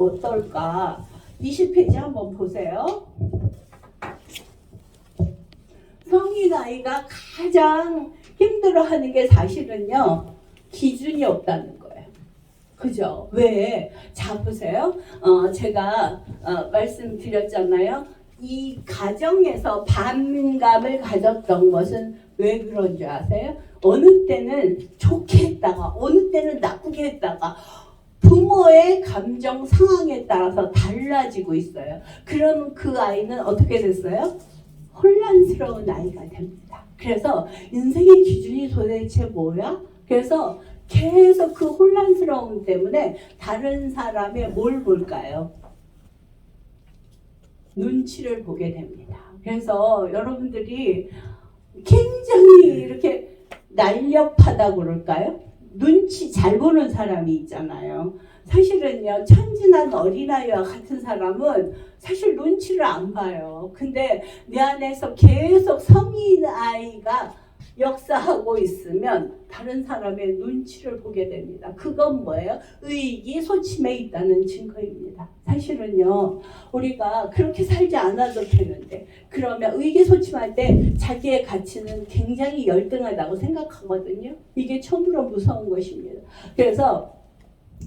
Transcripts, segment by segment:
어떨까? 20페이지 한번 보세요. 성인 아이가 가장 힘들어하는 게 사실은요, 기준이 없다는 거예요. 그죠? 왜? 자, 보세요. 제가 말씀드렸잖아요. 이 가정에서 반민감을 가졌던 것은 왜 그런 줄 아세요? 어느 때는 좋게 했다가 어느 때는 나쁘게 했다가 부모의 감정 상황에 따라서 달라지고 있어요. 그럼 그 아이는 어떻게 됐어요? 혼란스러운 아이가 됩니다. 그래서 인생의 기준이 도대체 뭐야? 그래서 계속 그 혼란스러움 때문에 다른 사람의 뭘 볼까요? 눈치를 보게 됩니다. 그래서 여러분들이 굉장히 이렇게 날렵하다고 그럴까요? 눈치 잘 보는 사람이 있잖아요. 사실은요, 천진한 어린아이와 같은 사람은 사실 눈치를 안 봐요. 근데 내 안에서 계속 성인 아이가 역사하고 있으면 다른 사람의 눈치를 보게 됩니다. 그건 뭐예요? 의기소침해 있다는 증거입니다. 사실은요, 우리가 그렇게 살지 않아도 되는데, 그러면 의기소침할 때 자기의 가치는 굉장히 열등하다고 생각하거든요. 이게 처음으로 무서운 것입니다. 그래서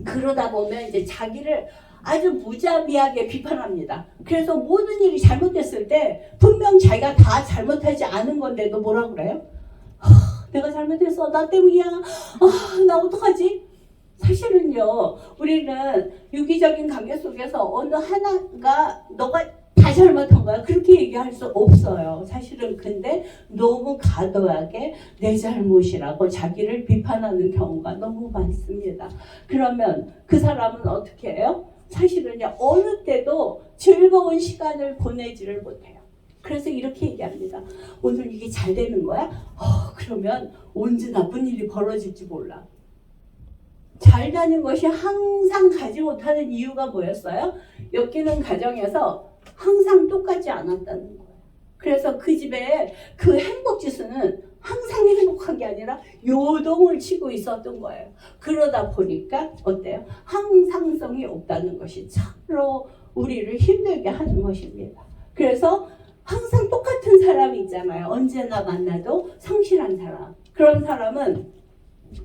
그러다 보면 이제 자기를 아주 무자비하게 비판합니다. 그래서 모든 일이 잘못됐을 때 분명 자기가 다 잘못하지 않은 건데도 뭐라 그래요? 내가 잘못했어. 나 때문이야. 나 어떡하지? 사실은요, 우리는 유기적인 관계 속에서 어느 하나가 너가 다 잘못한 거야. 그렇게 얘기할 수 없어요. 사실은. 근데 너무 과도하게 내 잘못이라고 자기를 비판하는 경우가 너무 많습니다. 그러면 그 사람은 어떻게 해요? 사실은요, 어느 때도 즐거운 시간을 보내지를 못해요. 그래서 이렇게 얘기합니다. 오늘 이게 잘 되는 거야? 그러면 언제 나쁜 일이 벌어질지 몰라. 잘 되는 것이 항상 가지 못하는 이유가 뭐였어요? 엮이는 가정에서 항상 똑같지 않았다는 거예요. 그래서 그 집에 그 행복지수는 항상 행복한 게 아니라 요동을 치고 있었던 거예요. 그러다 보니까 어때요? 항상성이 없다는 것이 참으로 우리를 힘들게 하는 것입니다. 그래서 항상 똑같은 사람이 있잖아요. 언제나 만나도 성실한 사람. 그런 사람은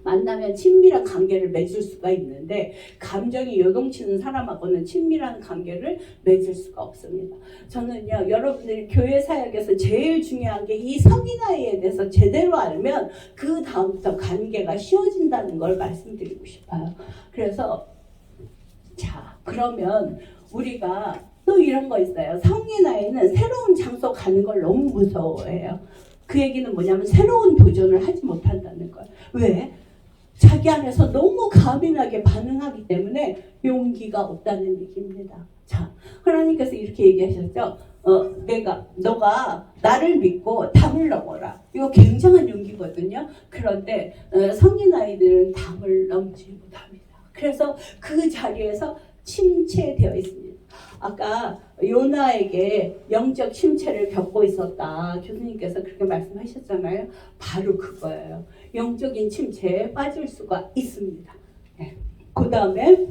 만나면 친밀한 관계를 맺을 수가 있는데 감정이 요동치는 사람하고는 친밀한 관계를 맺을 수가 없습니다. 저는요, 여러분들이 교회 사역에서 제일 중요한 게 이 성인 아이에 대해서 제대로 알면 그 다음부터 관계가 쉬워진다는 걸 말씀드리고 싶어요. 그래서 자, 그러면 우리가 또 이런 거 있어요. 성인 아이는 새로운 장소 가는 걸 너무 무서워해요. 그 얘기는 뭐냐면 새로운 도전을 하지 못한다는 거예요. 왜? 자기 안에서 너무 과민하게 반응하기 때문에 용기가 없다는 얘기입니다. 자, 하나님께서 이렇게 얘기하셨죠. 너가 나를 믿고 담을 넘어라. 이거 굉장한 용기거든요. 그런데 성인 아이들은 담을 넘지 못합니다. 그래서 그 자리에서 침체되어 있습니다. 아까 요나에게 영적 침체를 겪고 있었다. 교수님께서 그렇게 말씀하셨잖아요. 바로 그거예요. 영적인 침체에 빠질 수가 있습니다. 네. 그 다음에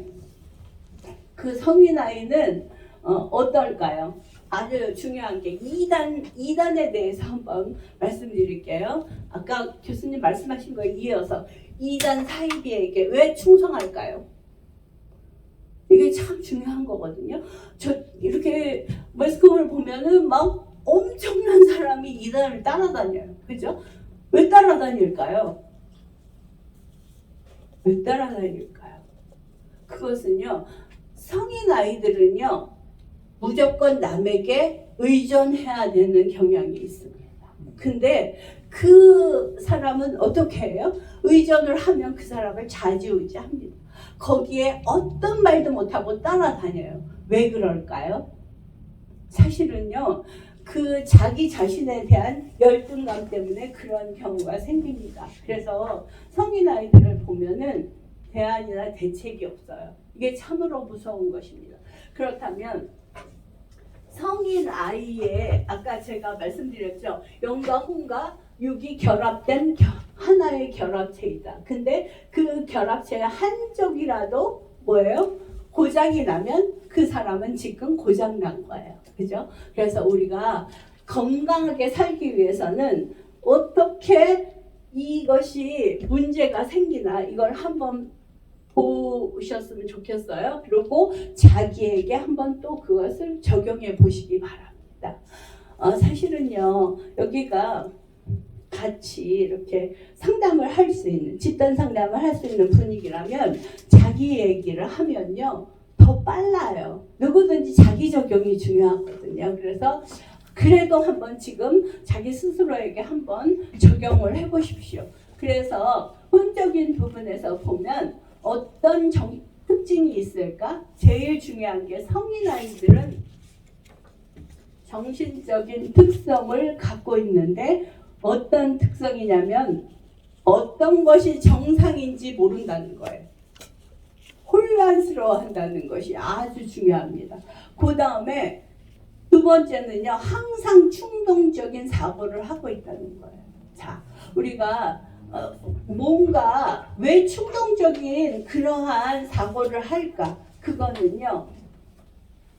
그 성인 아이는 어떨까요? 아주 중요한 게 2단에 대해서 한번 말씀드릴게요. 아까 교수님 말씀하신 거에 이어서 2단 사이비에게 왜 충성할까요? 이게 참 중요한 거거든요. 저 이렇게 매스컴을 보면은 막 엄청난 사람이 이단을 따라다녀요. 그죠? 왜 따라다닐까요? 왜 따라다닐까요? 그것은요, 성인 아이들은요, 무조건 남에게 의존해야 되는 경향이 있습니다. 근데 그 사람은 어떻게 해요? 의존을 하면 그 사람을 좌지우지합니다. 거기에 어떤 말도 못하고 따라다녀요. 왜 그럴까요? 사실은요, 그 자기 자신에 대한 열등감 때문에 그런 경우가 생깁니다. 그래서 성인 아이들을 보면은 대안이나 대책이 없어요. 이게 참으로 무서운 것입니다. 그렇다면 성인 아이의 아까 제가 말씀드렸죠. 영과 혼과 육이 결합된 하나의 결합체이다. 근데 그 결합체의 한쪽이라도 뭐예요? 고장이 나면 그 사람은 지금 고장 난 거예요. 그죠? 그래서 우리가 건강하게 살기 위해서는 어떻게 이것이 문제가 생기나 이걸 한번 보셨으면 좋겠어요. 그리고 자기에게 한번 또 그것을 적용해 보시기 바랍니다. 사실은요, 여기가 같이 이렇게 상담을 할 수 있는, 집단 상담을 할 수 있는 분위기라면 자기 얘기를 하면요, 더 빨라요. 누구든지 자기 적용이 중요하거든요. 그래서 그래도 한번 지금 자기 스스로에게 한번 적용을 해보십시오. 그래서 혼적인 부분에서 보면 어떤 특징이 있을까? 제일 중요한 게 성인 아이들은 정신적인 특성을 갖고 있는데 어떤 특성이냐면 어떤 것이 정상인지 모른다는 거예요. 혼란스러워한다는 것이 아주 중요합니다. 그 다음에 두 번째는요, 항상 충동적인 사고를 하고 있다는 거예요. 자, 우리가 뭔가 왜 충동적인 그러한 사고를 할까? 그거는요,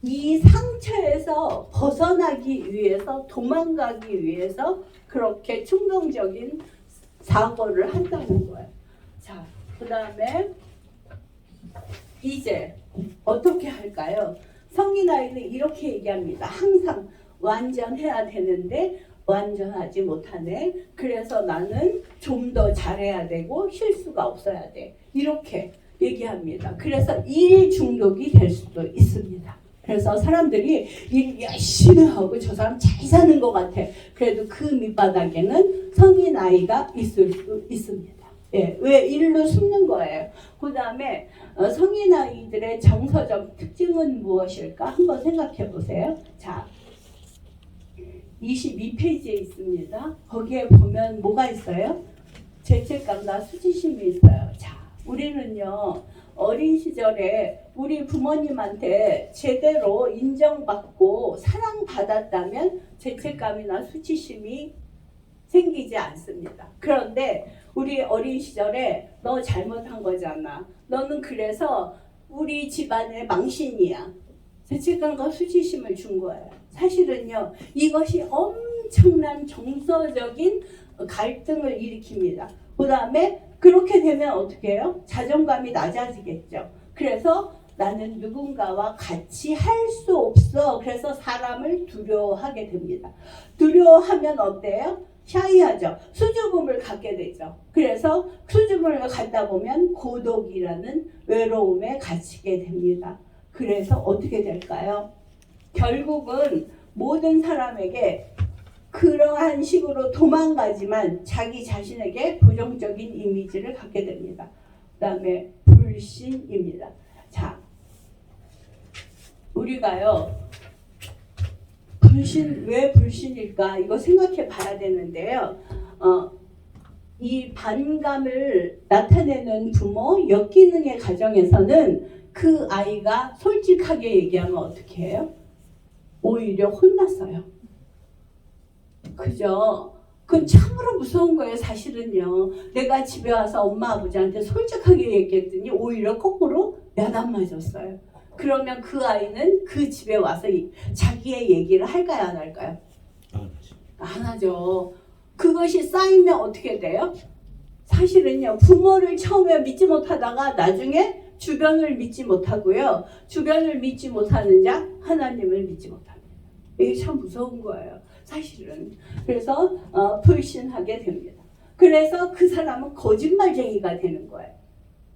이 상처에서 벗어나기 위해서, 도망가기 위해서 그렇게 충동적인 사고를 한다는 거예요. 자, 그 다음에 이제 어떻게 할까요? 성인 아이는 이렇게 얘기합니다. 항상 완전해야 되는데 완전하지 못하네. 그래서 나는 좀 더 잘해야 되고 실수가 없어야 돼. 이렇게 얘기합니다. 그래서 일 중독이 될 수도 있습니다. 그래서 사람들이 일 열심히 하고 저 사람 잘 사는 것 같아. 그래도 그 밑바닥에는 성인 아이가 있을 수 있습니다. 예, 왜 일로 숨는 거예요. 그 다음에 성인 아이들의 정서적 특징은 무엇일까? 한번 생각해 보세요. 자, 22페이지에 있습니다. 거기에 보면 뭐가 있어요? 죄책감과 수치심이 있어요. 자, 우리는요, 어린 시절에 우리 부모님한테 제대로 인정받고 사랑받았다면 죄책감이나 수치심이 생기지 않습니다. 그런데 우리 어린 시절에 너 잘못한 거잖아. 너는 그래서 우리 집안의 망신이야. 죄책감과 수치심을 준 거예요. 사실은요, 이것이 엄청난 정서적인 갈등을 일으킵니다. 그 다음에 그렇게 되면 어떻게 해요? 자존감이 낮아지겠죠. 그래서 나는 누군가와 같이 할 수 없어. 그래서 사람을 두려워하게 됩니다. 두려워하면 어때요? 샤이하죠. 수줍음을 갖게 되죠. 그래서 수줍음을 갖다 보면 고독이라는 외로움에 갇히게 됩니다. 그래서 어떻게 될까요? 결국은 모든 사람에게 그러한 식으로 도망가지만 자기 자신에게 부정적인 이미지를 갖게 됩니다. 그 다음에 불신입니다. 자, 우리가요, 왜 불신일까? 이거 생각해 봐야 되는데요. 이 반감을 나타내는 부모, 역기능의 가정에서는 그 아이가 솔직하게 얘기하면 어떻게 해요? 오히려 혼났어요. 그죠? 그건 참으로 무서운 거예요. 사실은요. 내가 집에 와서 엄마 아버지한테 솔직하게 얘기했더니 오히려 거꾸로 야단 맞았어요. 그러면 그 아이는 그 집에 와서 자기의 얘기를 할까요? 안 할까요? 안 하죠. 그것이 쌓이면 어떻게 돼요? 사실은요, 부모를 처음에 믿지 못하다가 나중에 주변을 믿지 못하고요. 주변을 믿지 못하는 자 하나님을 믿지 못합니다. 이게 참 무서운 거예요. 사실은. 그래서 불신하게 됩니다. 그래서 그 사람은 거짓말쟁이가 되는 거예요.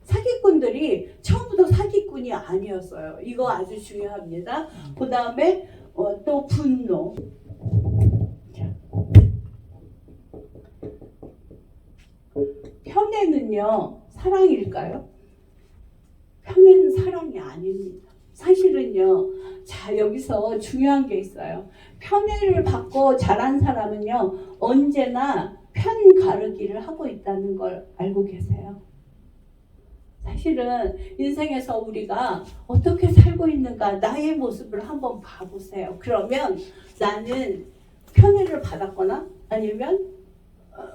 사기꾼들이 처음부터 사기꾼이 아니었어요. 이거 아주 중요합니다. 그 다음에 또 분노. 편애는요, 사랑일까요? 편애는 사랑이 아닙니다. 사실은요, 자, 여기서 중요한 게 있어요. 편애를 받고 자란 사람은요, 언제나 편 가르기를 하고 있다는 걸 알고 계세요? 사실은 인생에서 우리가 어떻게 살고 있는가, 나의 모습을 한번 봐보세요. 그러면 나는 편애를 받았거나 아니면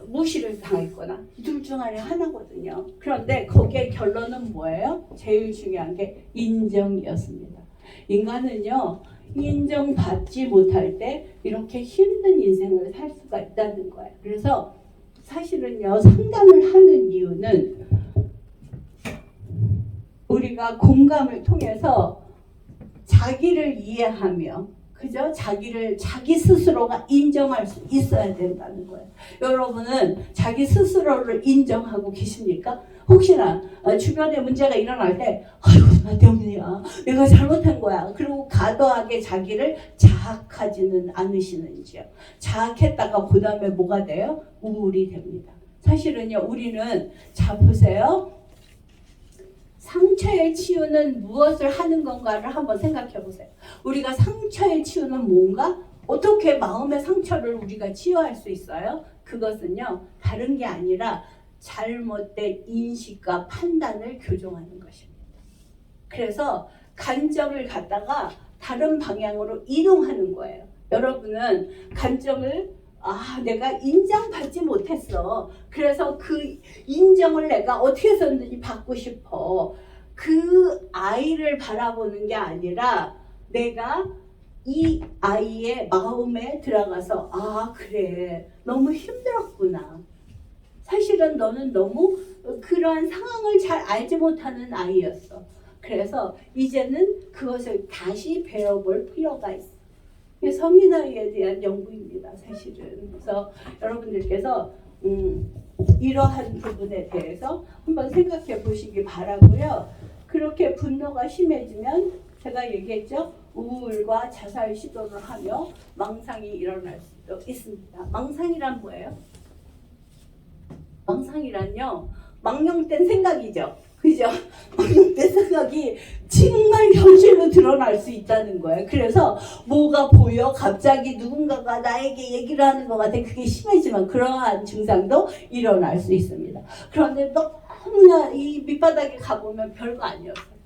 무시를 당했거나 둘 중 안에 하나거든요. 그런데 거기에 결론은 뭐예요? 제일 중요한 게 인정이었습니다. 인간은요, 인정받지 못할 때 이렇게 힘든 인생을 살 수가 있다는 거예요. 그래서 사실은요, 상담을 하는 이유는 우리가 공감을 통해서 자기를 이해하며, 그죠? 자기 스스로가 인정할 수 있어야 된다는 거예요. 여러분은 자기 스스로를 인정하고 계십니까? 혹시나 주변에 문제가 일어날 때 아이고 나 때문이야, 내가 잘못한 거야, 그리고 과도하게 자기를 자학하지는 않으시는지요? 자학했다가 그 다음에 뭐가 돼요? 우울이 됩니다. 사실은요, 우리는, 자 보세요, 상처의 치유는 무엇을 하는 건가를 한번 생각해 보세요. 우리가 상처의 치유는 뭔가? 어떻게 마음의 상처를 우리가 치유할 수 있어요? 그것은요, 다른 게 아니라 잘못된 인식과 판단을 교정하는 것입니다. 그래서 감정을 갖다가 다른 방향으로 이동하는 거예요. 여러분은 감정을 내가 인정받지 못했어, 그래서 그 인정을 내가 어떻게 해서든지 받고 싶어, 그 아이를 바라보는 게 아니라 내가 이 아이의 마음에 들어가서 그래, 너무 힘들었구나, 사실은 너는 너무 그러한 상황을 잘 알지 못하는 아이였어, 그래서 이제는 그것을 다시 배워볼 필요가 있어. 성인아이에 대한 연구입니다, 사실은. 그래서 여러분들께서 이러한 부분에 대해서 한번 생각해 보시기 바라고요. 그렇게 분노가 심해지면 제가 얘기했죠, 우울과 자살 시도를 하며 망상이 일어날 수도 있습니다. 망상이란 뭐예요? 망상이란요, 망령된 생각이죠. 그죠? 망령된 생각이 정말 현실로 드러날 수 있다는 거예요. 그래서 뭐가 보여? 갑자기 누군가가 나에게 얘기를 하는 것 같아. 그게 심해지만 그러한 증상도 일어날 수 있습니다. 그런데 너무나 이 밑바닥에 가보면 별거 아니었어요.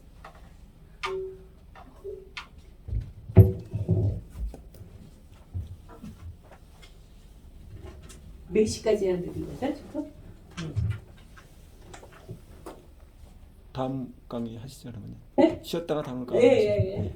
몇 시까지 해야 되는 거죠, 지금? 다음 강의 하시죠, 그러면. 네? 쉬었다가 다음 강의. 예.